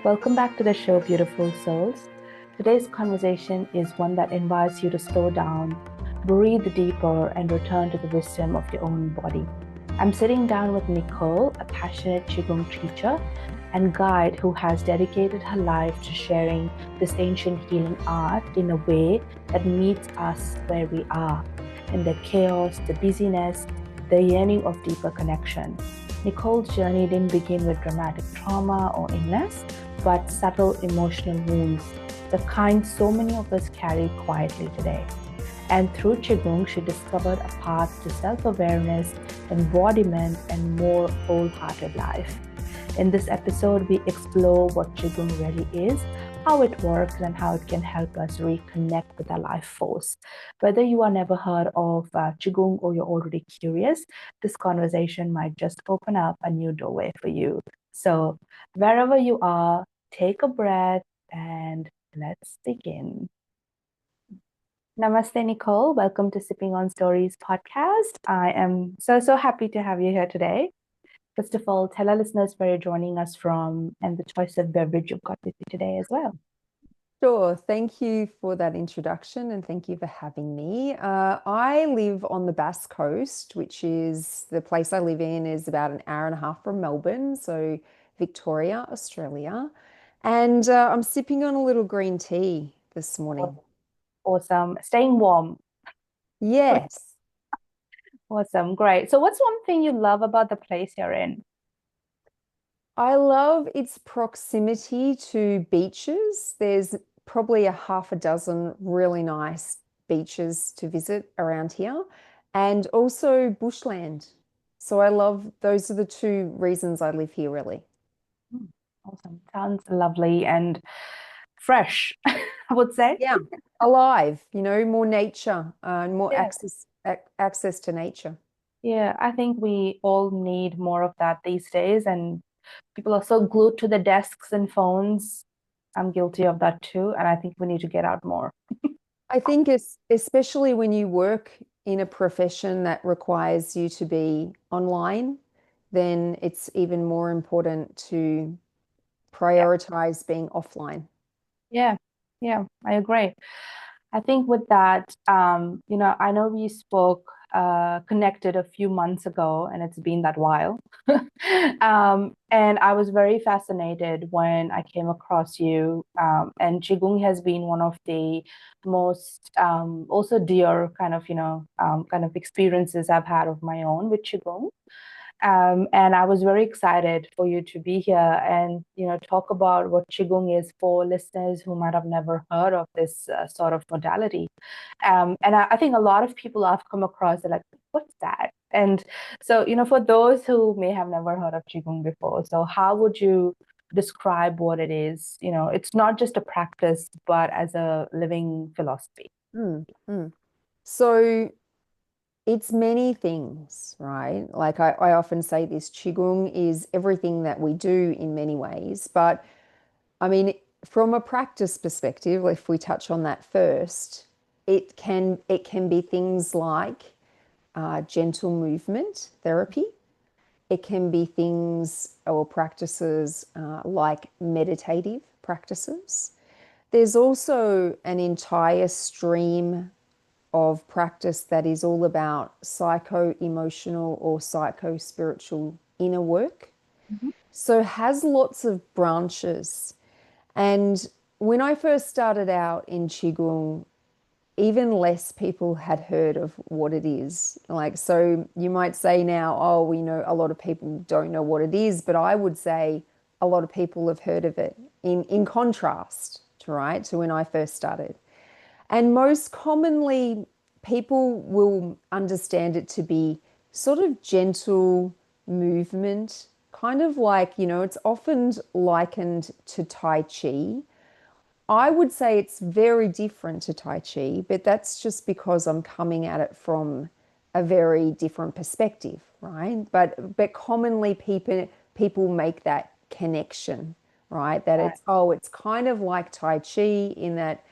Welcome back to the show, beautiful souls. Today's conversation is one that invites you to slow down, breathe deeper, and return to the wisdom of your own body. I'm sitting down with Nicole, a passionate Qigong teacher and guide who has dedicated her life to sharing this ancient healing art in a way that meets us where we are, in the chaos, the busyness, the yearning of deeper connection. Nicole's journey didn't begin with dramatic trauma or illness, but subtle emotional wounds, the kind so many of us carry quietly today. And through Qigong, she discovered a path to self-awareness, embodiment, and more wholehearted life. In this episode, we explore what Qigong really is, how it works, and how it can help us reconnect with our life force. Whether you are never heard of Qigong or you're already curious, this conversation might just open up a new doorway for you. So wherever you are, take a breath and let's begin. Namaste, Nicole. Welcome to Sipping on Stories podcast. I am so happy to have you here today. First of all, tell our listeners where you're joining us from and the choice of beverage you've got with you today as well. Sure. Thank you for that introduction and thank you for having me. I live on the Bass Coast, which is the place I live in is about an hour and a half from Melbourne, so Victoria, Australia. And I'm sipping on a little green tea this morning. Awesome. Staying warm. Yes. Awesome. Great. So what's one thing you love about the place you're in? I love its proximity to beaches. There's probably a half a dozen really nice beaches to visit around here, and also bushland. So I love those are the two reasons I live here, really. Awesome. Sounds lovely and fresh, I would say. Yeah, alive, more nature, more Yeah. access to nature. Yeah, I think we all need more of that these days, and people are so glued to the desks and phones. I'm guilty of that too, and I think we need to get out more. I think it's especially when you work in a profession that requires you to be online, then it's even more important to Yeah, prioritize being offline. yeah, yeah, I agree. I think with that, I know we spoke, connected a few months ago, and it's been that while. And I was very fascinated when I came across you. And Qigong has been one of the most also dear kind of experiences I've had of my own with Qigong. And I was very excited for you to be here and talk about what Qigong is for listeners who might have never heard of this sort of modality. And I think a lot of people I've come across are like, "What's that?" And so for those who may have never heard of Qigong before, so how would you describe what it is? It's not just a practice, but as a living philosophy. Mm, mm. So it's many things, right? Like I often say this, Qigong is everything that we do in many ways. But I mean, from a practice perspective, if we touch on that first, it can be things like gentle movement therapy. It can be things or practices like meditative practices. There's also an entire stream of practice that is all about psycho emotional or psycho spiritual inner work. Mhm. So, has lots of branches. And when I first started out in Qigong, even less people had heard of what it is. Like, so you might say now, oh, we know a lot of people don't know what it is, but I would say a lot of people have heard of it in contrast to, right, to when I first started. And most commonly, people will understand it to be sort of gentle movement, kind of like, it's often likened to Tai Chi. I would say it's very different to Tai Chi, but that's just because I'm coming at it from a very different perspective, right? But commonly people make that connection, right? That Right. it's kind of like Tai Chi in that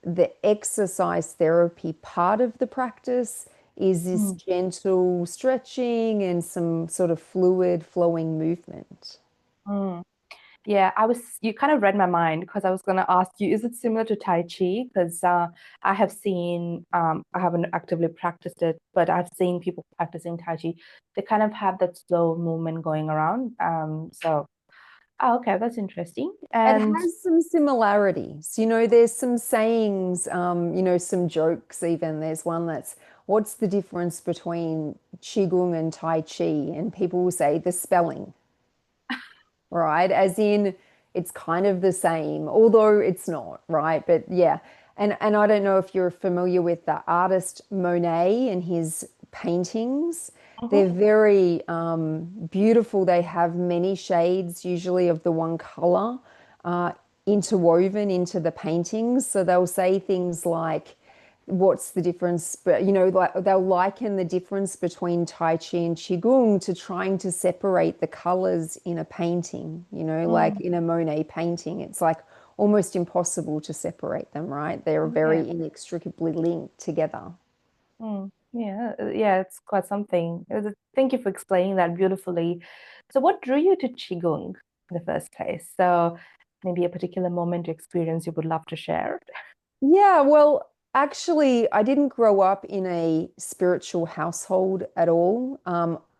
the exercise therapy part of the practice is this Mm. gentle stretching and some sort of fluid flowing movement. Mm. Yeah, you kind of read my mind because I was going to ask you, is it similar to Tai Chi? Because I haven't actively practiced it, but I've seen people practicing Tai Chi. They kind of have that slow movement going around. Oh, okay, that's interesting. It And has some similarities. There's some sayings, some jokes even. There's one that's, what's the difference between Qigong and Tai Chi? And people will say the spelling, right? As in, it's kind of the same, although it's not, right? But yeah. And I don't know if you're familiar with the artist Monet and his paintings. They're Mhm. very beautiful. They have many shades, usually of the one color, uh, interwoven into the paintings. So they'll say things like, what's the difference, but like they'll liken the difference between Tai Chi and Qigong to trying to separate the colors in a painting, like Mm, in a Monet painting. It's like almost impossible to separate them, right? They're yeah. very inextricably linked together. Yeah, yeah, it's quite something. Thank you for explaining that beautifully. So, what drew you to Qigong in the first place? So, maybe a particular moment or experience you would love to share. Yeah, well, actually, I didn't grow up in a spiritual household at all.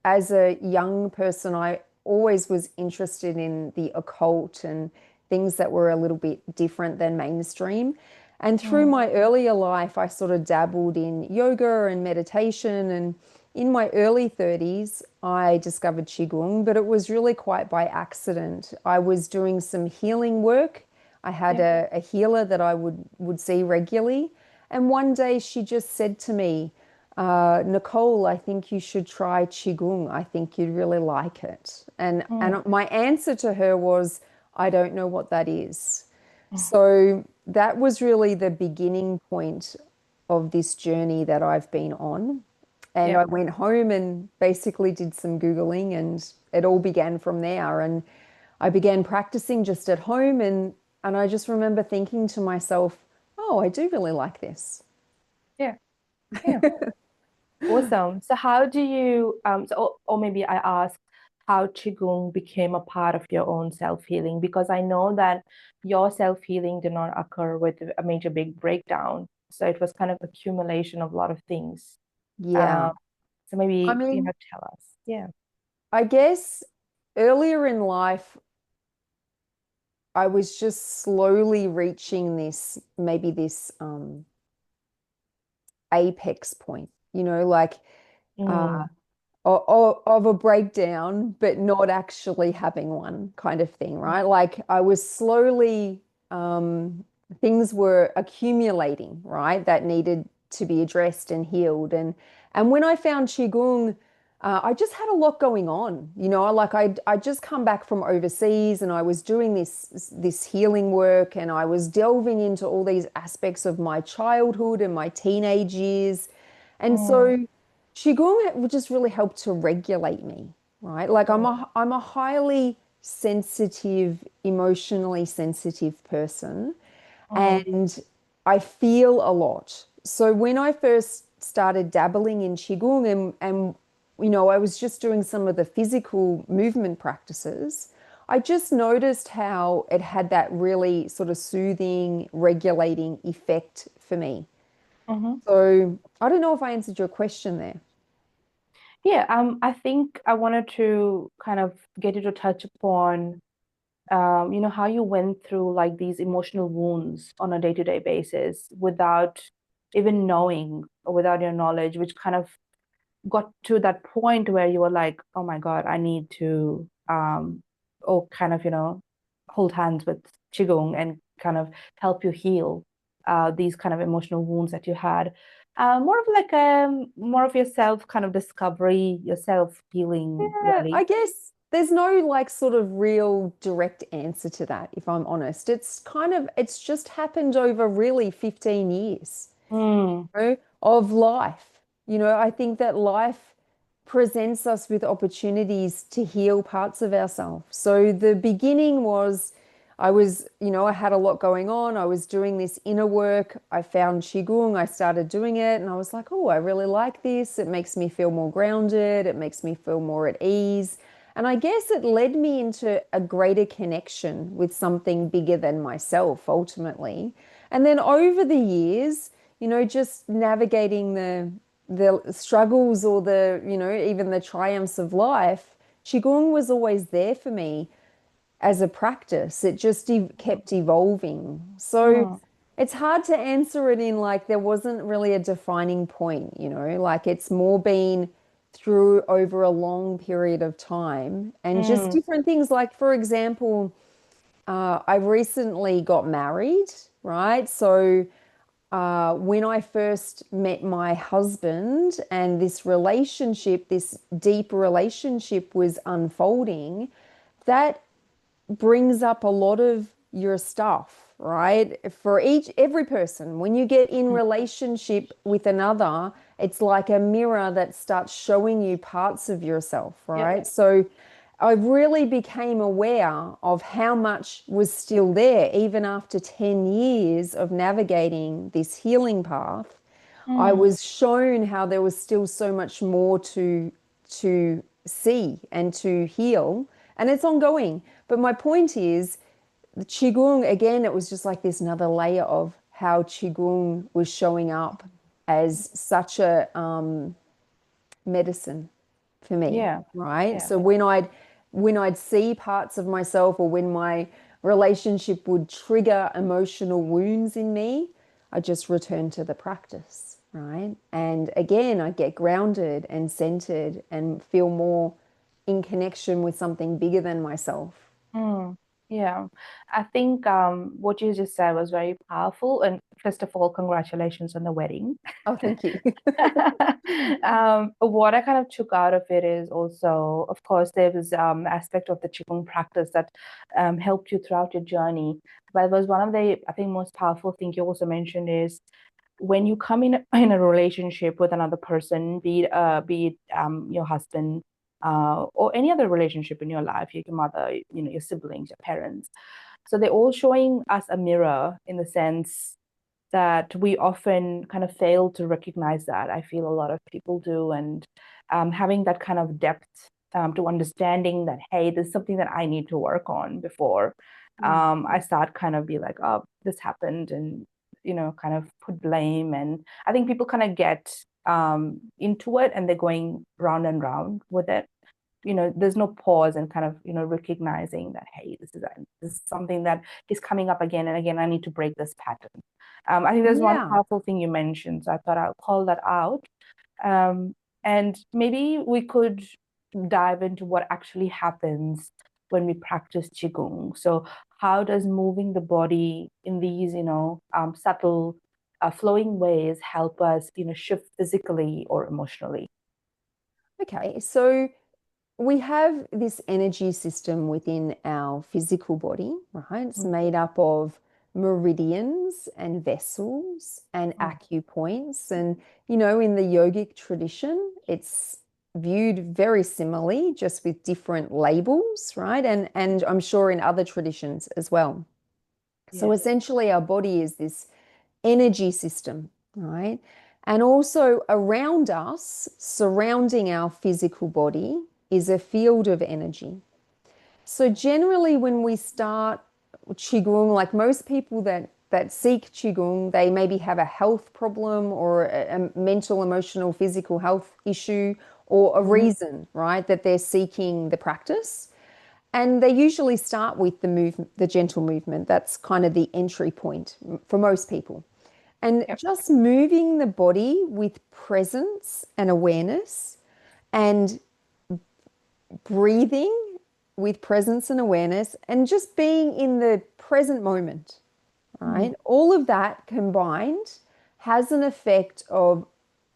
As a young person, I always was interested in the occult and things that were a little bit different than mainstream. And through Mm, my earlier life, I sort of dabbled in yoga and meditation. And in my early 30s, I discovered Qigong, but it was really quite by accident. I was doing some healing work. I had yeah, a healer that I would see regularly, and one day she just said to me, Nicole, I think you should try Qigong. I think you'd really like it. mm, And my answer to her was, I don't know what that is. mm, So that was really the beginning point of this journey that I've been on. And yeah, I went home and basically did some Googling, and it all began from there. And I began practicing just at home, and I just remember thinking to myself, oh, I do really like this. yeah, yeah. Awesome. So, how do you, or maybe I ask how Qigong became a part of your own self-healing? Because I know that your self-healing did not occur with a major big breakdown. So, it was kind of accumulation of a lot of things. Yeah. Um, so I maybe, mean, tell us. Yeah. I guess earlier in life, I was just slowly reaching maybe this apex point, like uh, Mm, of a breakdown, but not actually having one kind of thing, right? Like I was slowly, um, things were accumulating, right? That needed to be addressed and healed. And when I found Qigong, I just had a lot going on. Like I just come back from overseas and I was doing this healing work and I was delving into all these aspects of my childhood and my teenage years. And mm, so Qigong would just really help to regulate me, right? Like mm, I'm a highly sensitive, emotionally sensitive person, mm, and I feel a lot. So when I first started dabbling in Qigong and I was just doing some of the physical movement practices, I just noticed how it had that really sort of soothing, regulating effect for me. mhm. So I don't know if I answered your question there. Yeah, I think I wanted to kind of get you to touch upon how you went through like these emotional wounds on a day-to-day basis without even knowing or without your knowledge, which kind of got to that point where you were like, oh my God, I need to or kind of, hold hands with Qigong and kind of help you heal these kind of emotional wounds that you had. More of like more of your self kind of discovery, your self healing, Yeah, I really. guess there's no like sort of real direct answer to that, if I'm honest. It's just happened over really 15 years, Mm, of life. I think that life presents us with opportunities to heal parts of ourselves. So the beginning was I had a lot going on. I was doing this inner work. I found Qigong. I started doing it and I was like, oh, I really like this. It makes me feel more grounded. It makes me feel more at ease. And I guess it led me into a greater connection with something bigger than myself ultimately. And then over the years, just navigating the struggles or even the triumphs of life, Qigong was always there for me as a practice. It just kept evolving. So Mm, it's hard to answer it in like there wasn't really a defining point, like it's more been through over a long period of time and just mm, different things. Like, for example, I recently got married, right? So when I first met my husband and this relationship, this deep relationship was unfolding, that brings up a lot of your stuff, right? For every person, when you get in mm. relationship with another, it's like a mirror that starts showing you parts of yourself, Yep. right? So I really became aware of how much was still there, even after 10 years of navigating this healing path. I Mm, was shown how there was still so much more to see and to heal, and it's ongoing. But my point is, the Qigong, again, it was just like this another layer of how Qigong was showing up as such a medicine for me, yeah. right? Yeah. So when I'd see parts of myself or when my relationship would trigger emotional wounds in me, I just return to the practice, right? And again, I get grounded and centered and feel more in connection with something bigger than myself. Mm, yeah, I think what you just said was very powerful. And first of all, congratulations on the wedding. Oh, thank you. What I kind of took out of it is also, of course, there was aspect of the Qigong practice that helped you throughout your journey. But it was one of the, I think, most powerful thing you also mentioned is when you come in in a relationship with another person, be it your husband or any other relationship in your life, your mother, your siblings, your parents. So they're all showing us a mirror in the sense that we often kind of fail to recognize that. I feel a lot of people do, and having that kind of depth to understanding that, hey, there's something that I need to work on before Mm. I start kind of be like, oh, this happened, and kind of put blame. And I think people kind of get into it, and they're going round and round with it. There's no pause and kind of recognizing that, hey, this is something that is coming up again and again. I need to break this pattern. I think there's one Yeah. powerful thing you mentioned, so I thought I'll call that out. um, and maybe we could dive into what actually happens when we practice qigong. So how does moving the body in these subtle flowing ways help us shift physically or emotionally? Okay. So we have this energy system within our physical body, right? It's Mm, made up of meridians and vessels and mm, acupoints. And, in the yogic tradition, it's viewed very similarly, just with different labels, right? And I'm sure in other traditions as well. So yes. essentially, our body is this energy system, right? And also around us, surrounding our physical body, is a field of energy. So generally, when we start qigong, like most people that seek qigong, they maybe have a health problem or a mental, emotional, physical health issue or a Mhm. reason, right, that they're seeking the practice. And they usually start with the movement, the gentle movement. That's kind of the entry point for most people. And Yep. just moving the body with presence and awareness and breathing with presence and awareness and just being in the present moment, Mm, right? All of that combined has an effect of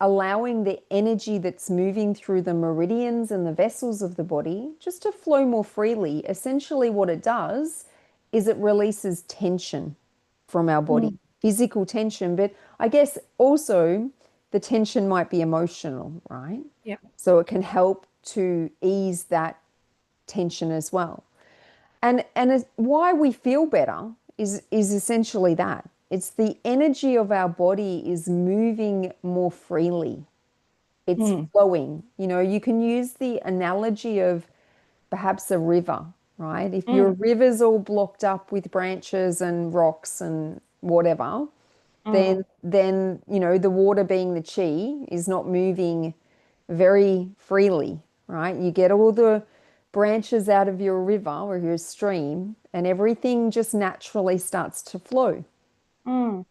allowing the energy that's moving through the meridians and the vessels of the body just to flow more freely. Essentially, what it does is it releases tension from our body, mm, physical tension, but I guess also the tension might be emotional, right? yep. So it can help to ease that tension as well. And why we feel better is essentially that. It's the energy of our body is moving more freely. It's Mm, flowing. You can use the analogy of perhaps a river, right? If your Mm, river's all blocked up with branches and rocks and whatever, mm, then the water being the chi is not moving very freely, right? You get all the branches out of your river or your stream, and everything just naturally starts to flow. mm.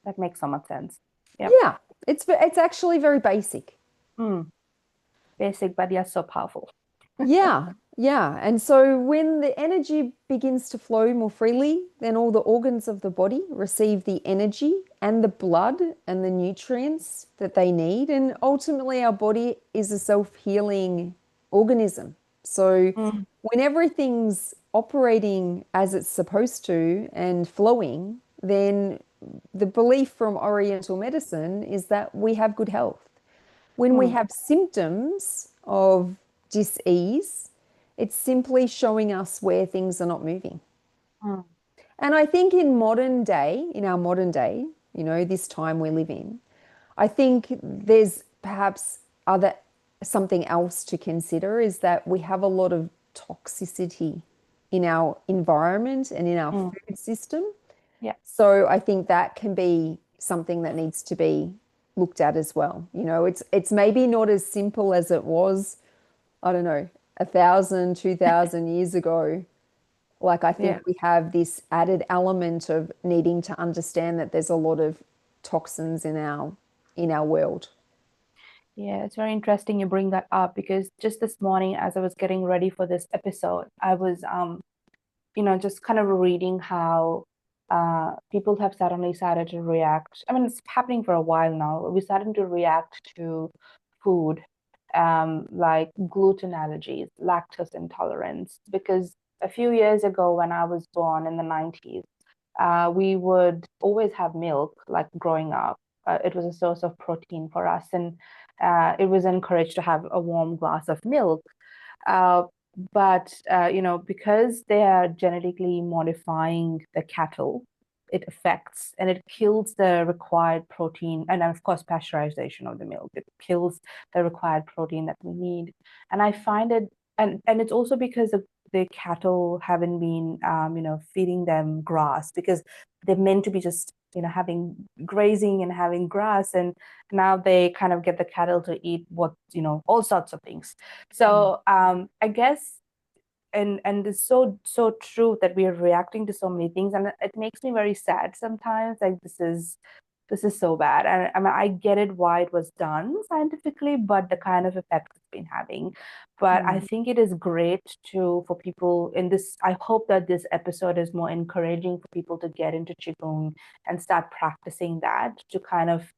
That makes so much sense. Yep. Yeah, it's actually very basic. Mm. Basic, but yeah, so powerful. Yeah, yeah. And so when the energy begins to flow more freely, then all the organs of the body receive the energy and the blood and the nutrients that they need. And ultimately, our body is a self-healing organism. So Mm, when everything's operating as it's supposed to and flowing, then the belief from Oriental medicine is that we have good health. When we mm, have symptoms of dis-ease, it's simply showing us where things are not moving. mm, And I think in our modern day, this time we live in, I think there's perhaps other something else to consider is that we have a lot of toxicity in our environment and in our mm. food system. Yeah. So I think that can be something that needs to be looked at as well. It's maybe not as simple as it was, I don't know, 1,000, 2,000 years ago. Like I think Yeah. we have this added element of needing to understand that there's a lot of toxins in our world. Yeah, it's very interesting you bring that up because just this morning, as I was getting ready for this episode, I was just kind of reading how people have suddenly started to react. I mean, it's happening for a while now. We're starting to react to food, like gluten allergies, lactose intolerance, because a few years ago, when I was born in the 90s, we would always have milk, like growing up. It was a source of protein for us, and it was encouraged to have a warm glass of milk. Uh, but because they are genetically modifying the cattle, it affects and it kills the required protein, and of course, pasteurization of the milk. It kills the required protein that we need. And I find it, and it's also because the cattle haven't been, feeding them grass because they're meant to be just, having grazing and having grass, and now they kind of get the cattle to eat what, all sorts of things. Mm. So I guess, and it's so true that we are reacting to so many things, and it makes me very sad sometimes. Like this is so bad, and I mean I get it why it was done scientifically, but the kind of effect it's been having. But I Mm. think it is great to for people in this. I hope that this episode is more encouraging for people to get into qigong and start practicing that to kind of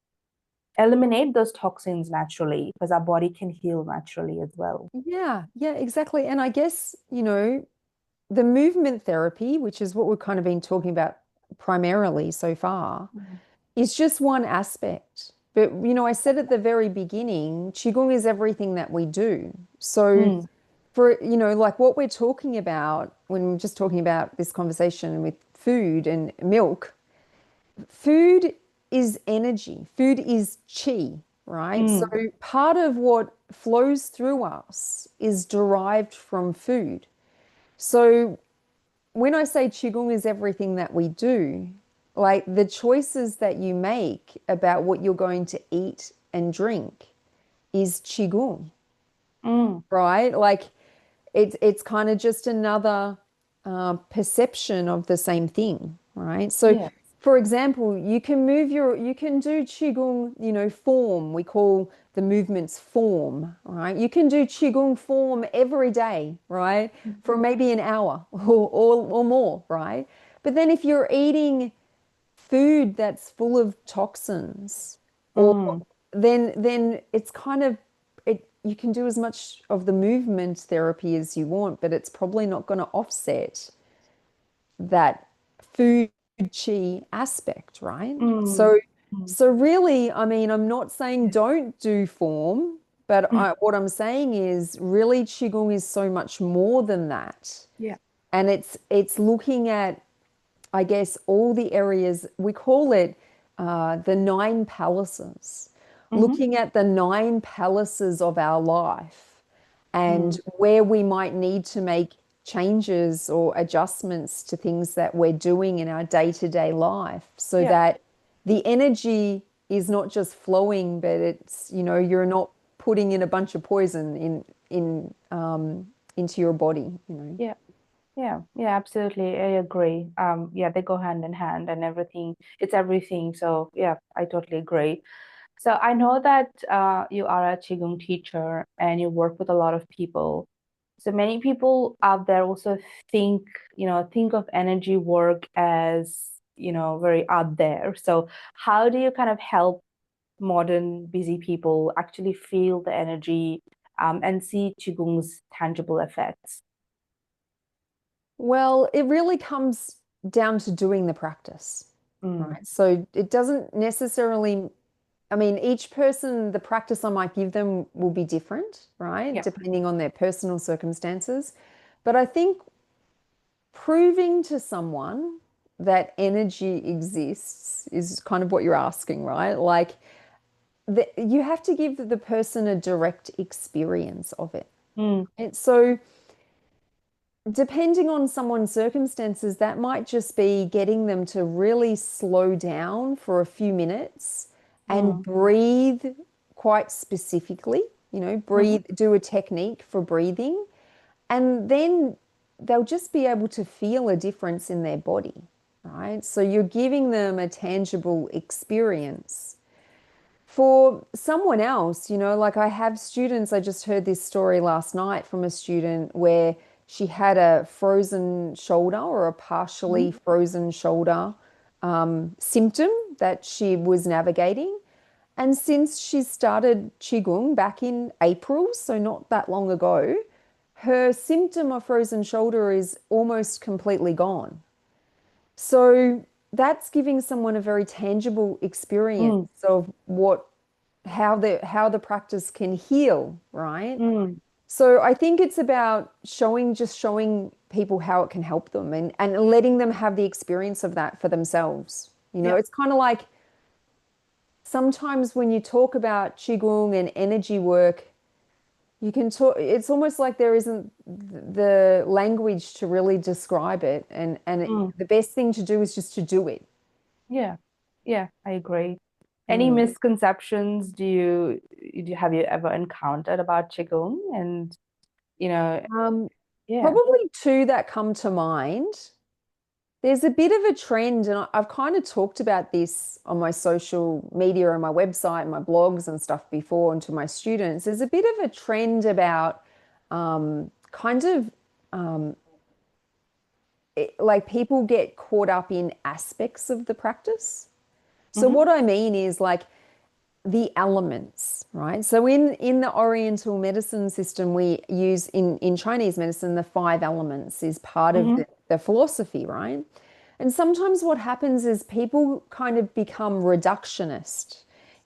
eliminate those toxins naturally because our body can heal naturally as well. Yeah, yeah, exactly. And I guess, the movement therapy, which is what we've kind of been talking about primarily so far, Mm. is just one aspect. But, I said at the very beginning, Qigong is everything that we do. So, Mm, like what we're talking about when we're just talking about this conversation with food and milk, food is energy, food is chi, right? So, mm, part of what flows through us is derived from food. So, when I say Qigong is everything that we do, like the choices that you make about what you're going to eat and drink is Qigong, mm. right? Like it's kind of just another perception of the same thing, right? So, Yeah. for example, you can do Qigong, form. We call the movements form, right? You can do Qigong form every day, right? For maybe an hour or more, right? But then if you're eating food that's full of toxins, or Mm, then it's kind of you can do as much of the movement therapy as you want, but it's probably not going to offset that food chi aspect, right? mm, So mm, so really, I mean, I'm not saying don't do form, but mm. what I'm saying is really qigong is so much more than that. Yeah. And it's looking at, I guess, all the areas, we call it the nine palaces, Mm-hmm. looking at the nine palaces of our life and Mm. where we might need to make changes or adjustments to things that we're doing in our day-to-day life so Yeah. that the energy is not just flowing, but it's, you're not putting in a bunch of poison into your body, Yeah. Yeah, yeah, absolutely. I agree. Yeah, they go hand in hand and everything. It's everything. So yeah, I totally agree. So I know that you are a Qigong teacher and you work with a lot of people. So many people out there also think, think of energy work as, very out there. So how do you kind of help modern busy people actually feel the energy and see Qigong's tangible effects? Well, it really comes down to doing the practice, Mm, right? So it doesn't necessarily, I mean, each person, the practice I might give them will be different, right? yeah. Depending on their personal circumstances. But I think proving to someone that energy exists is kind of what you're asking, right? Like you have to give the person a direct experience of it. Mm, And so depending on someone's circumstances, that might just be getting them to really slow down for a few minutes and mm, breathe quite specifically, mhm. breathe, do a technique for breathing, and then they'll just be able to feel a difference in their body, right? So you're giving them a tangible experience. For someone else, like I have students, I just heard this story last night from a student where she had a frozen shoulder or a partially Mhm. frozen shoulder symptom that she was navigating. And since she started Qigong back in April, so not that long ago, her symptom of frozen shoulder is almost completely gone. So that's giving someone a very tangible experience Mm, of how the practice can heal, right? mm, So I think it's about showing people how it can help them and letting them have the experience of that for themselves. yeah. It's kind of like sometimes when you talk about Qigong and energy work, you can talk, it's almost like there isn't the language to really describe it. Mm, The best thing to do is just to do it. yeah. Yeah, I agree. Any Mm. misconceptions have you ever encountered about Qigong? And, you know, Um, yeah. Probably two that come to mind. There's a bit of a trend, and I've kind of talked about this on my social media and my website and my blogs and stuff before, and to my students. There's a bit of a trend about kind of like people get caught up in aspects of the practice. So, Mm-hmm, what I mean is like the elements, right? So in the Oriental medicine system, we use in Chinese medicine, the five elements is part of mm-hmm, the philosophy, right? And sometimes what happens is people kind of become reductionist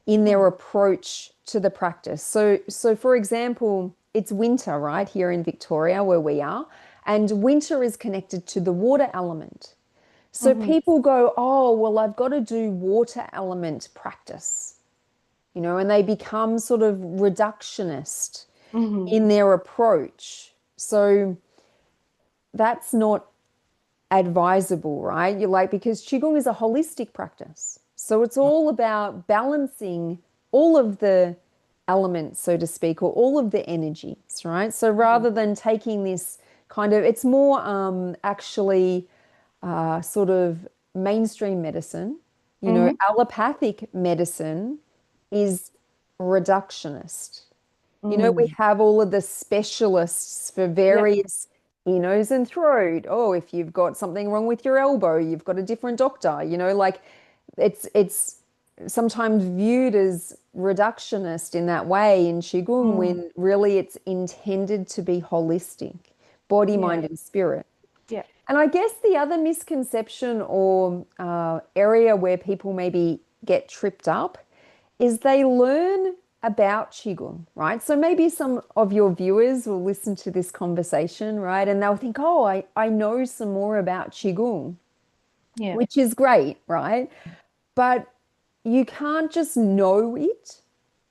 in mm, their approach to the practice. So for example, it's winter, right, here in Victoria where we are, and winter is connected to the water element. So mm-hmm, people go, oh, well, I've got to do water element practice, and they become sort of reductionist mm-hmm. in their approach. So that's not advisable, right? You're like, because Qigong is a holistic practice. So it's all about balancing all of the elements, so to speak, or all of the energies, right? So Mm-hmm. rather than taking this kind of, it's more actually sort of mainstream medicine. Mm-hmm. Allopathic medicine is reductionist. We Mm. have all of the specialists for Yeah, various ear, nose, and throat. Oh, if you've got something wrong with your elbow, you've got a different doctor. Like it's sometimes viewed as reductionist in that way in Qigong mm, when really it's intended to be holistic, body, yeah, mind, and spirit. yeah. And I guess the other misconception or area where people maybe get tripped up is they learn about Qigong, right? So maybe some of your viewers will listen to this conversation, right? And they'll think, oh, I know some more about Qigong, Yeah. which is great, right? But you can't just know it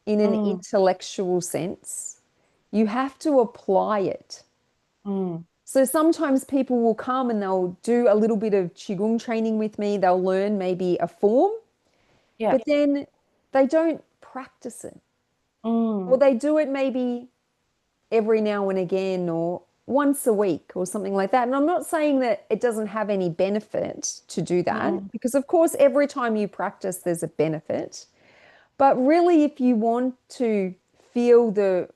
in an Mm, intellectual sense. You have to apply it. Mm. So sometimes people will come and they'll do a little bit of Qigong training with me. They'll learn maybe a form, Yeah. but then they don't practice it. Or Mm. they do it maybe every now and again or once a week or something like that. And I'm not saying that it doesn't have any benefit to do that, Mm. because of course, every time you practice, there's a benefit. But really, if you want to feel the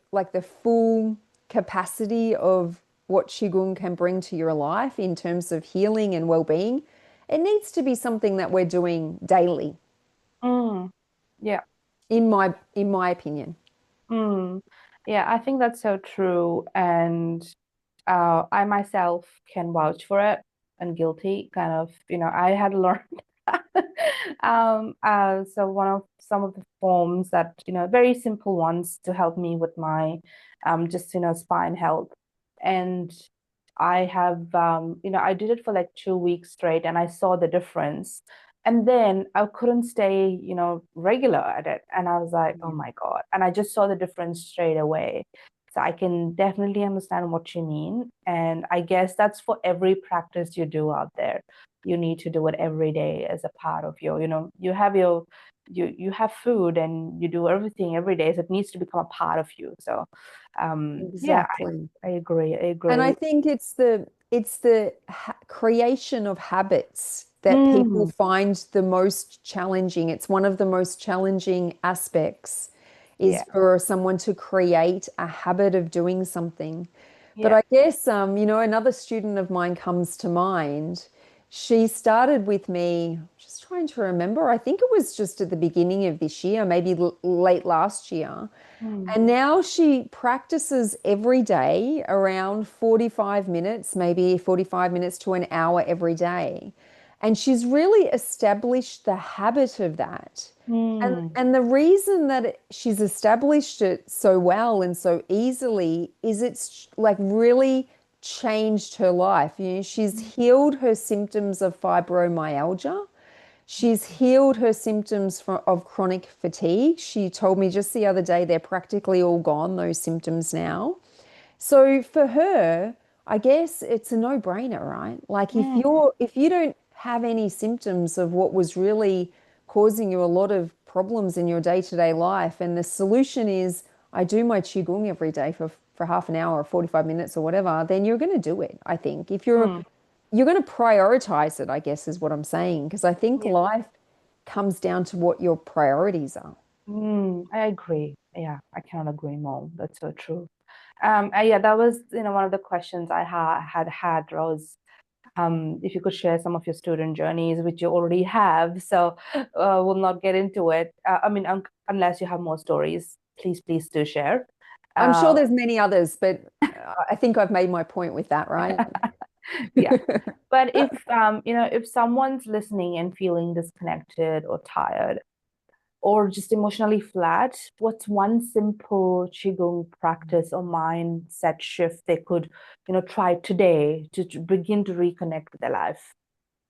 full capacity of what Qigong can bring to your life in terms of healing and well-being, it needs to be something that we're doing daily, Mm. Yeah. in my opinion. Mm. Yeah, I think that's so true. And I myself can vouch for it and guilty, kind of, I had learned so one of some of the forms that, very simple ones to help me with my just, spine health. And I have I did it for like 2 weeks straight and I saw the difference. And then I couldn't stay, regular at it. And I was like, oh Yeah. my God. And I just saw the difference straight away. So I can definitely understand what you mean. And I guess that's for every practice you do out there. You need to do it every day as a part of your, you have food and you do everything every day. So it needs to become a part of you. So yeah, Exactly. I agree. I And I agree. think it's the creation of habits that people Mm, find the most challenging. It's one of the most challenging aspects is yeah, for someone to create a habit of doing something. But yeah. I guess another student of mine comes to mind. She started with me, just trying to remember. I think it was just at the beginning of this year, maybe late last year. Mm, And now she practices every day around 45 minutes, maybe 45 minutes to an hour every day. And she's really established the habit of that. And, mm, and the reason that she's established it so well and so easily is it's like really changed her life. She's healed her symptoms of fibromyalgia. She's healed her symptoms of chronic fatigue. She told me just the other day they're practically all gone, those symptoms now. So for her, I guess it's a no-brainer, right? Like mm, if you don't have any symptoms of what was really causing you a lot of problems in your day-to-day life, and the solution is I do my qigong every day for half an hour or 45 minutes or whatever, then you're going to do it, I think. If mm, you're going to prioritize it, I guess is what I'm saying, because I think yeah. life comes down to what your priorities are. I agree. Yeah, I cannot agree more. That's so true. Yeah, that was, one of the questions I had was, if you could share some of your student journeys, which you already have. So we'll not get into it. I mean, unless you have more stories, please do share. I'm sure Uh, there's many others, but I think I've made my point with that, right? yeah. But if someone's listening and feeling disconnected or tired or just emotionally flat, what's one simple Qigong practice or mindset shift they could, try today to begin to reconnect with their life?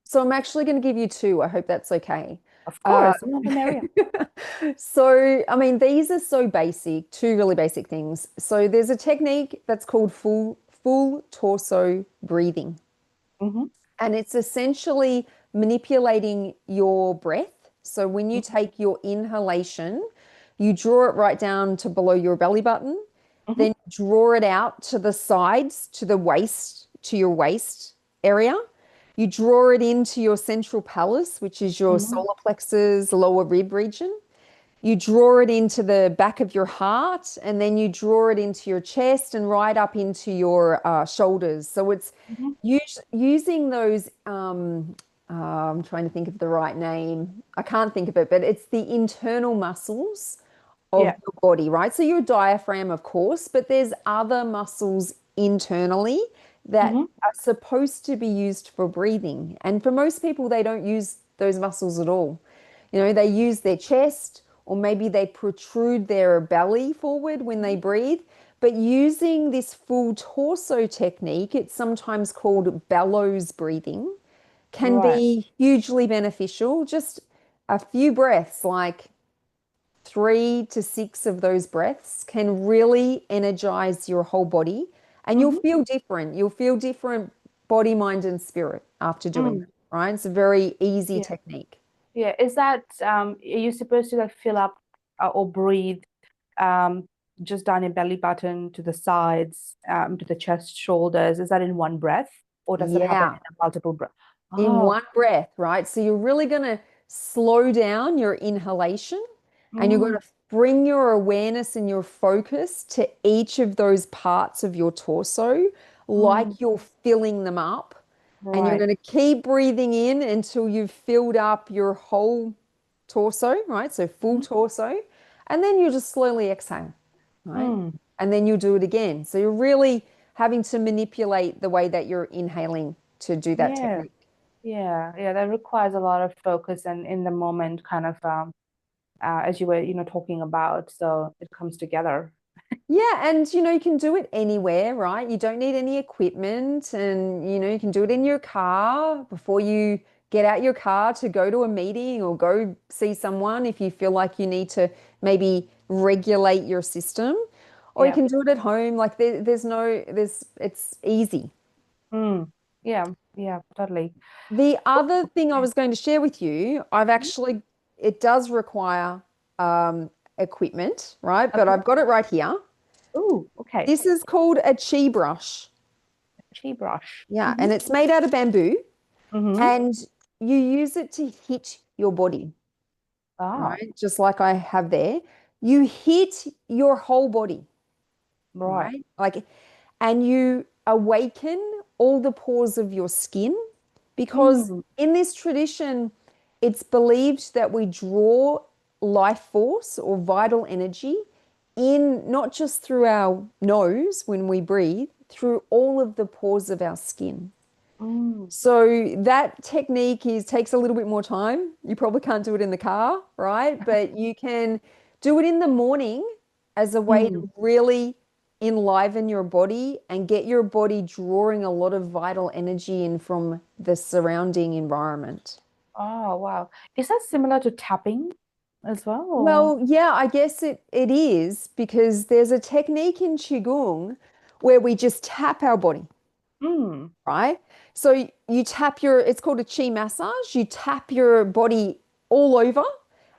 So I'm actually going to give you two. I hope that's okay. Of Uh, course, more the merrier. so, I mean, these are so basic, two really basic things. So there's a technique that's called full torso breathing. Hmm. And it's essentially manipulating your breath. So when you take your inhalation, you draw it right down to below your belly button, Hmm. then draw it out to the sides, to the waist, to your waist area. You draw it into your central pallus, which is your Hmm. solar plexus, lower rib region. You draw it into the back of your heart, and then you draw it into your chest and right up into your shoulders. So it's Hmm. using those. I'm trying to think of the right name. I can't think of it, but it's the internal muscles of Yeah. your body, right? So your diaphragm, of course, but there's other muscles internally that Hmm. are supposed to be used for breathing. And for most people, they don't use those muscles at all. They use their chest or maybe they protrude their belly forward when they breathe. But using this full torso technique, it's sometimes called bellows breathing, can Right. be hugely beneficial. Just a few breaths, like 3 to 6 of those breaths can really energize your whole body, and you'll Mm-hmm. feel different. You'll feel different body, mind, and spirit after doing Mm. that, right? It's a very easy Yeah. technique. Yeah. Is that are you supposed to like fill up or breathe um just down your belly button to the sides, to the chest, shoulders? Is that in one breath, or does it happen Yeah, in a multiple breath? in Oh. one breath, right? So you're really going to slow down your inhalation, and you're going Mm, to bring your awareness and your focus to each of those parts of your torso, mm, like you're filling them up. And you're right. going to keep breathing in until you've filled up your whole torso, right? So full Mhm. torso. And then you just slowly exhale, right? Mm, And then you'll do it again. So you're really having to manipulate the way that you're inhaling to do that yeah. technique. Yeah. Yeah. That requires a lot of focus and in the moment kind of as you were, talking about. So it comes together. Yeah, and you can do it anywhere, right? You don't need any equipment, and you can do it in your car before you get out your car to go to a meeting or go see someone if you feel like you need to maybe regulate your system, or you Yeah. can do it at home. Like it's easy. Mm, yeah. Yeah. Totally. The other thing I was going to share with you, it does require equipment, right? But Okay. I've got it right here. Ooh, okay. This is called a chi brush. Chi brush. Yeah, Mm-hmm. and it's made out of bamboo, Mm-hmm. and you use it to hit your body, Oh, right? Just like I have there. You hit your whole body, right. right? And you awaken all the pores of your skin, because Mm, in this tradition, it's believed that we draw life force or vital energy in not just through our nose when we breathe, through all of the pores of our skin. mm, So that technique takes a little bit more time. You probably can't do it in the car, right? But you can do it in the morning as a way mm. to really enliven your body and get your body drawing a lot of vital energy in from the surrounding environment. Oh, wow. Is that similar to tapping as well? Or? Well, yeah, I guess it is, because there's a technique in Qigong where we just tap our body, Mm, right? So you tap it's called a chi massage. You tap your body all over.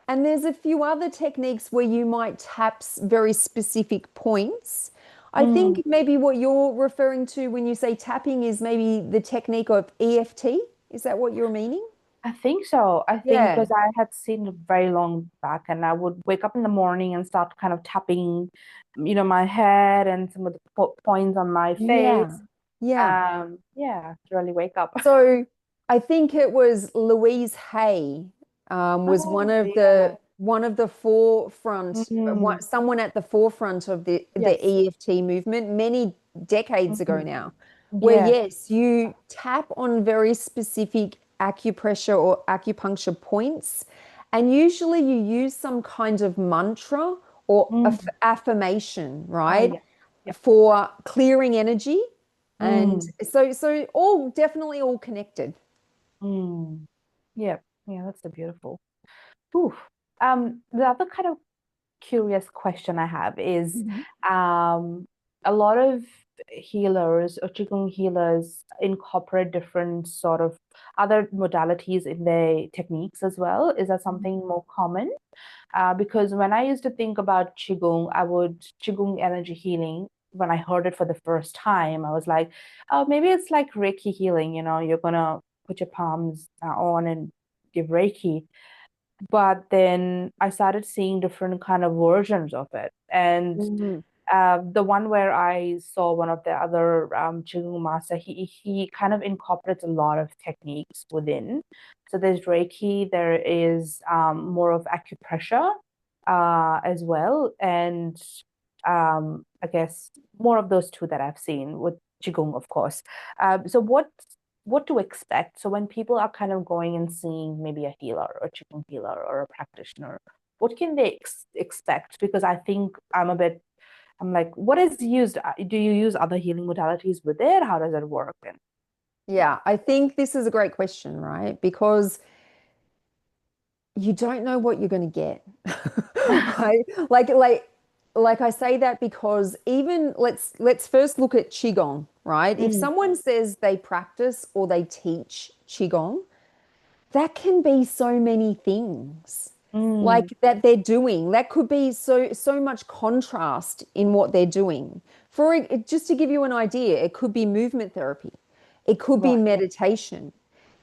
And there's a few other techniques where you might tap very specific points. I mm. think maybe what you're referring to when you say tapping is maybe the technique of EFT. Is that what you're meaning? I think so. I think Yeah. because I had seen it very long back, and I would wake up in the morning and start kind of tapping, my head and some of the points on my Yeah. face. Yeah. Yeah, to really wake up. So I think it was Louise Hay, was Oh, yeah. one of the forefront, Mm, someone at the forefront of the yes. EFT movement many decades ago Mm, now, where yeah. yes, you tap on very specific acupressure or acupuncture points, and usually you use some kind of mantra or Mm. affirmation, Oh, right, yeah. Yeah. for clearing energy. And Mm, so all definitely all connected. mm. Yeah. Yeah, that's so beautiful. Ooh. The other kind of curious question I have is Mhm. um, a lot of healers or Qigong healers incorporate different sort of other modalities in their techniques as well. Is that something more common? Because when I used to think about Qigong energy healing, when I heard it for the first time, I was like, oh, maybe it's like Reiki healing, you're gonna put your palms on and give Reiki. But then I started seeing different kind of versions of it. And Mhm. the one where I saw one of the other Qigong master, he kind of incorporates a lot of techniques within. So there's Reiki, there is more of acupressure as well, and I guess more of those two that I've seen with Qigong, of course. So what to expect? So when people are kind of going and seeing maybe a healer or Qigong healer or a practitioner, what can they expect? Because I think I'm like, what is used? Do you use other healing modalities with it? How does it work? And Yeah, I think this is a great question, right? Because you don't know what you're going to get. Right? Like I say that because even let's first look at Qigong, right? If Mm, someone says they practice or they teach Qigong, that can be so many things mm, like that they're doing. That could be so much contrast in what they're doing. Just to give you an idea, it could be movement therapy. It could be right. meditation.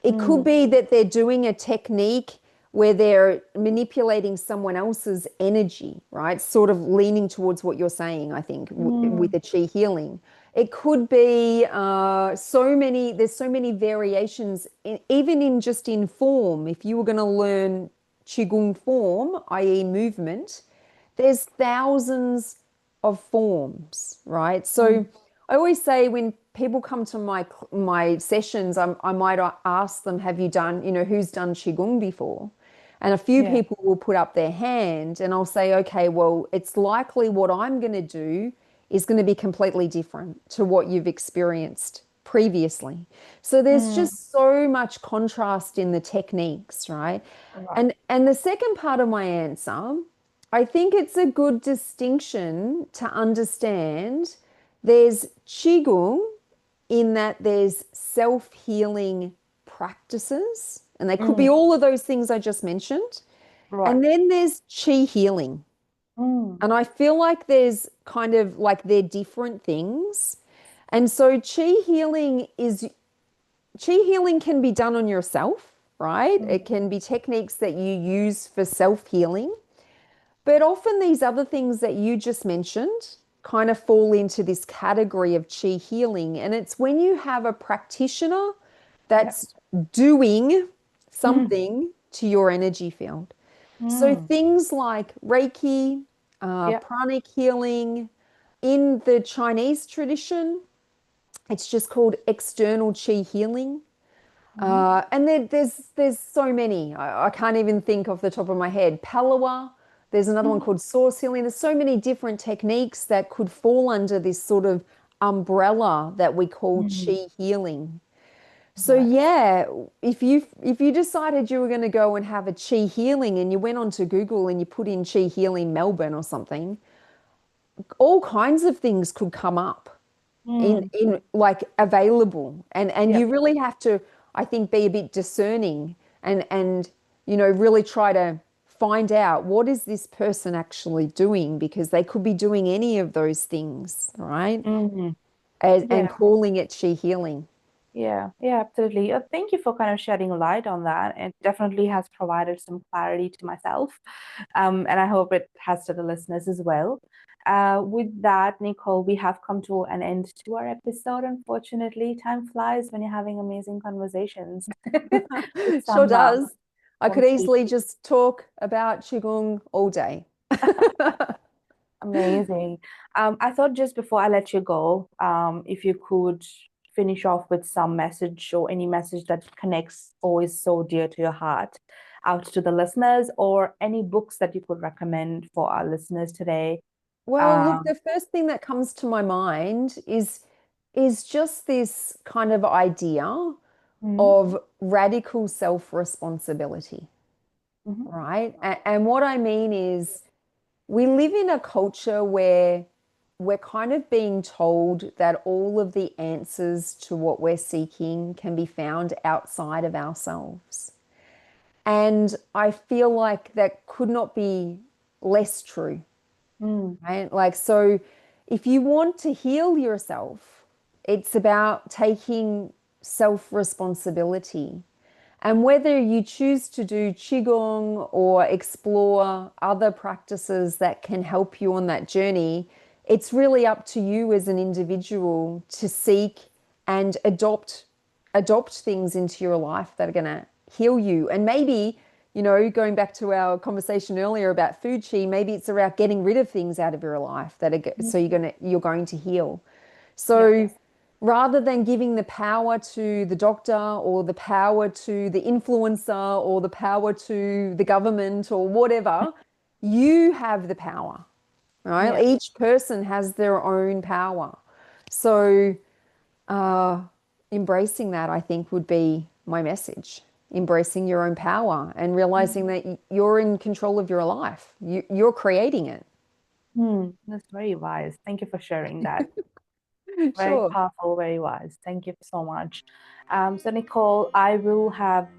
It could Mm, be that they're doing a technique where they're manipulating someone else's energy, right? Sort of leaning towards what you're saying, I think, with mm, the chi healing. It could be there's so many variations, even in just in form. If you were going to learn Qigong form, i.e., movement, there's thousands of forms, right? mm, So I always say when people come to my sessions, I might ask them, "Have you done, who's done Qigong before?" And a few yeah. people will put up their hand, and I'll say, "Okay, well, it's likely what I'm going to do is going to be completely different to what you've experienced previously." So there's Mm, just so much contrast in the techniques, right? right. And the second part of my answer, I think it's a good distinction to understand. There's Qigong in that there's self-healing practices, and they could be Mm, all of those things I just mentioned. right. And then there's Qi healing. Mm, And I feel like there's kind of like they're different things. And so Qi healing can be done on yourself, right? mm, It can be techniques that you use for self-healing. But often these other things that you just mentioned kind of fall into this category of chi healing. And it's when you have a practitioner yeah. that's doing Mm, something to your energy field. So mm, things like Reiki, yeah. pranic healing, in the Chinese tradition, it's just called external chi healing. Mm, And there's so many. I can't even think off the top of my head. Palawa, there's another one mm, called source healing. There's so many different techniques that could fall under this sort of umbrella that we call mm, chi healing. So right. yeah, if you decided you were going to go and have a chi healing and you went onto Google and you put in chi healing Melbourne or something, all kinds of things could come up Mm, in like available, and yeah. you really have to, I think, be a bit discerning and really try to find out what is this person actually doing, because they could be doing any of those things, right? Mm, And yeah. calling it chi healing. Yeah, yeah, absolutely. Thank you for kind of shedding light on that. It definitely has provided some clarity to myself, and I hope it has to the listeners as well. With that, Nicole, we have come to an end to our episode. Unfortunately, time flies when you're having amazing conversations with Sure some does. I could complete easily just talk about qigong all day. amazing. I thought just before I let you go, if you could finish off with some message or any message that connects or is so dear to your heart out to the listeners, or any books that you could recommend for our listeners today. Well, look, Um, the first thing that comes to my mind is just this kind of idea mhm, of radical self-responsibility, mhm, right? And what I mean is we live in a culture where we're kind of being told that all of the answers to what we're seeking can be found outside of ourselves. And I feel like that could not be less true, mm, right? Like, so if you want to heal yourself, it's about taking self responsibility. And whether you choose to do Qigong or explore other practices that can help you on that journey, it's really up to you as an individual to seek and adopt things into your life that are going to heal you. And maybe, going back to our conversation earlier about food chi, maybe it's about getting rid of things out of your life that are mhm, so you're going to heal. yeah, So rather than giving the power to the doctor or the power to the influencer or the power to the government or whatever, you have the power, right? yeah. Each person has their own power. So uh, embracing that, I think, would be my message. embracing your own power and realizing that you're in control of your life. You're creating it. That's very wise. Thank you for sharing that. Very Sure. powerful, very wise. Thank you so much. So Nicole, I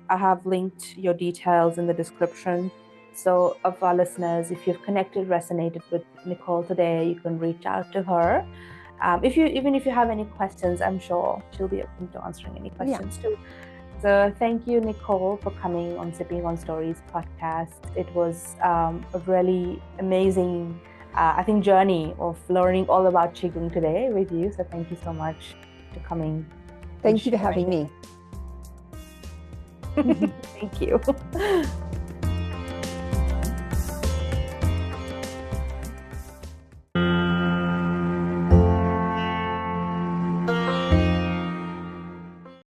have linked your details in the description. So of our listeners, if you've connected, resonated with Nicole today, you can reach out to her. Even if you have any questions, I'm sure she'll be open to answering any questions too. So thank you, Nicole, for coming on Sipping on Stories podcast. It was a really amazing, I think, journey of learning all about Qigong today with you. So thank you so much for coming. Thank you for having me. Thank you.